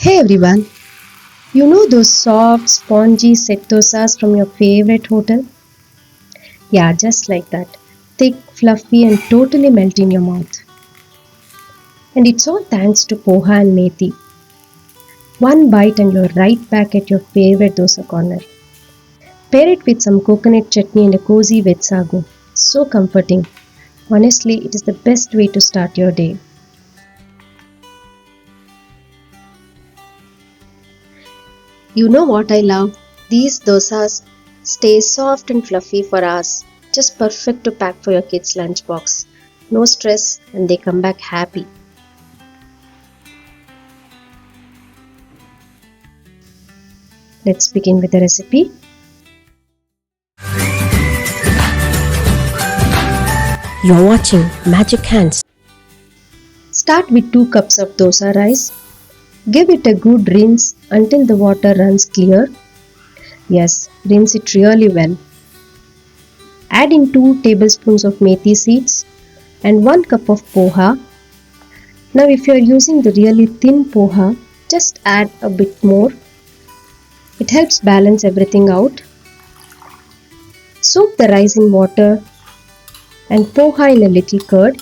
Hey everyone, you know those soft, spongy set dosas from your favorite hotel? Yeah, just like that. Thick, fluffy, and totally melt in your mouth. And it's all thanks to poha and methi. One bite and you're right back at your favorite dosa corner. Pair it with some coconut chutney and a cozy veg sagu. So comforting. Honestly, it is the best way to start your day. You know what I love? These dosas stay soft and fluffy for hours. Just perfect to pack for your kids' lunchbox. No stress and they come back happy. Let's begin with the recipe. You're watching Magic Hands. Start with 2 cups of dosa rice. Give it a good rinse until the water runs clear. Yes, rinse it really well. Add in 2 tablespoons of methi seeds and 1 cup of poha. Now if you are using the really thin poha, just add a bit more. It helps balance everything out. Soak the rice in water and poha in a little curd.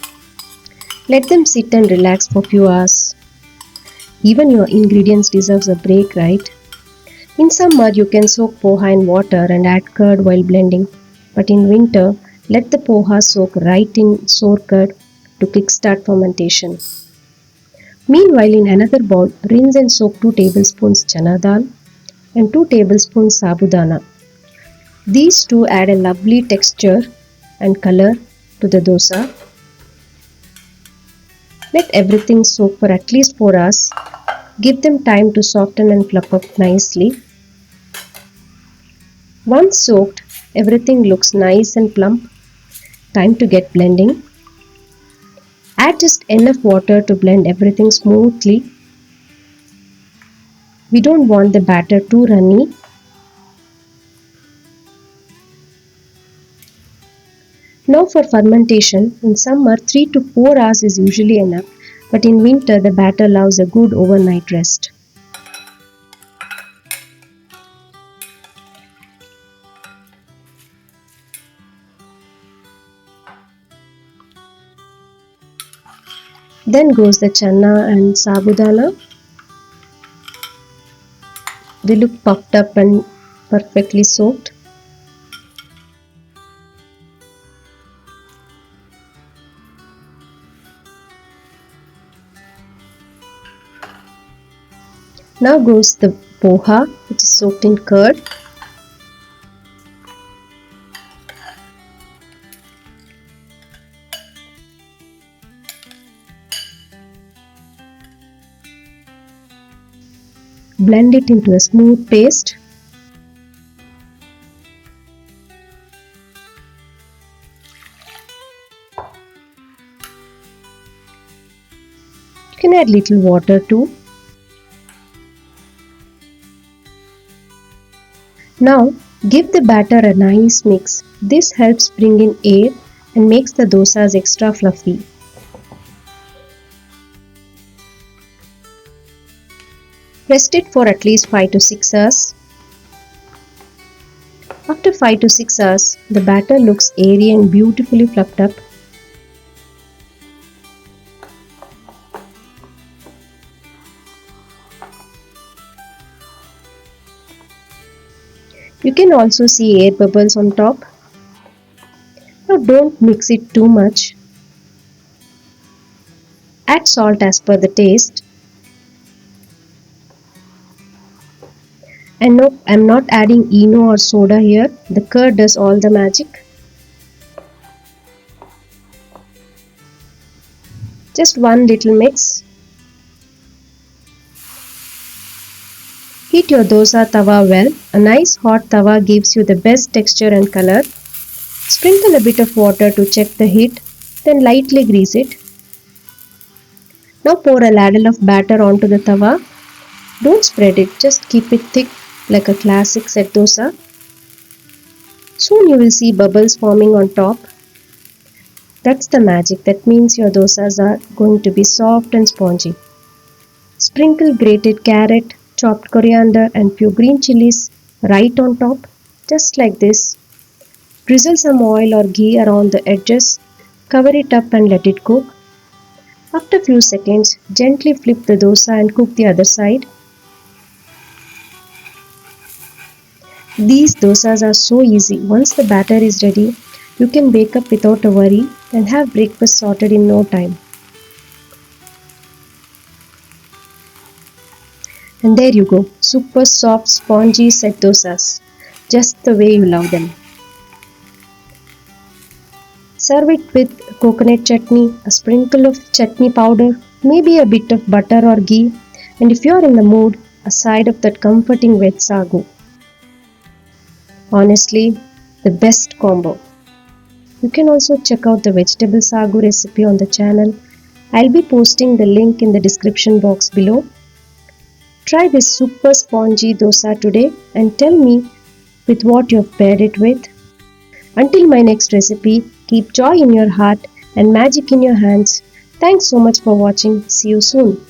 Let them sit and relax for few hours. Even your ingredients deserves a break, right? In summer, you can soak poha in water and add curd while blending. But in winter, let the poha soak right in sour curd to kickstart fermentation. Meanwhile, in another bowl, rinse and soak 2 tablespoons chana dal and 2 tablespoons sabudana. These two add a lovely texture and color to the dosa. Let everything soak for at least 4 hours. Give them time to soften and fluff up nicely. Once soaked, everything looks nice and plump. Time to get blending. Add just enough water to blend everything smoothly. We don't want the batter too runny. Now for fermentation, in summer 3 to 4 hours is usually enough, but in winter the batter loves a good overnight rest. Then goes the chana and sabudana. They look puffed up and perfectly soaked. Now goes the poha, which is soaked in curd. Blend it into a smooth paste. You can add little water too. Now give the batter a nice mix. This helps bring in air and makes the dosas extra fluffy. Rest it for at least 5 to 6 hours. After 5 to 6 hours, the batter looks airy and beautifully fluffed up. You can also see air bubbles on top. Now don't mix it too much. Add salt as per the taste. And no, I'm not adding Eno or soda here. The curd does all the magic. Just one little mix. Heat your dosa tawa well. A nice hot tawa gives you the best texture and color. Sprinkle a bit of water to check the heat, then lightly grease it. Now pour a ladle of batter onto the tawa. Don't spread it, just keep it thick like a classic set dosa. Soon you will see bubbles forming on top. That's the magic. That means your dosas are going to be soft and spongy. Sprinkle grated carrot, chopped coriander, and few green chilies right on top, just like this. Drizzle some oil or ghee around the edges, cover it up and let it cook. After few seconds, gently flip the dosa and cook the other side. These dosas are so easy. Once the batter is ready, you can wake up without a worry and have breakfast sorted in no time. And there you go, super soft, spongy set dosas, just the way you love them. Serve it with coconut chutney, a sprinkle of chutney powder, maybe a bit of butter or ghee, and if you are in the mood, a side of that comforting veg sagu. Honestly, the best combo. You can also check out the vegetable sagu recipe on the channel. I'll be posting the link in the description box below. Try this super spongy dosa today and tell me with what you've paired it with. Until my next recipe, keep joy in your heart and magic in your hands. Thanks so much for watching. See you soon.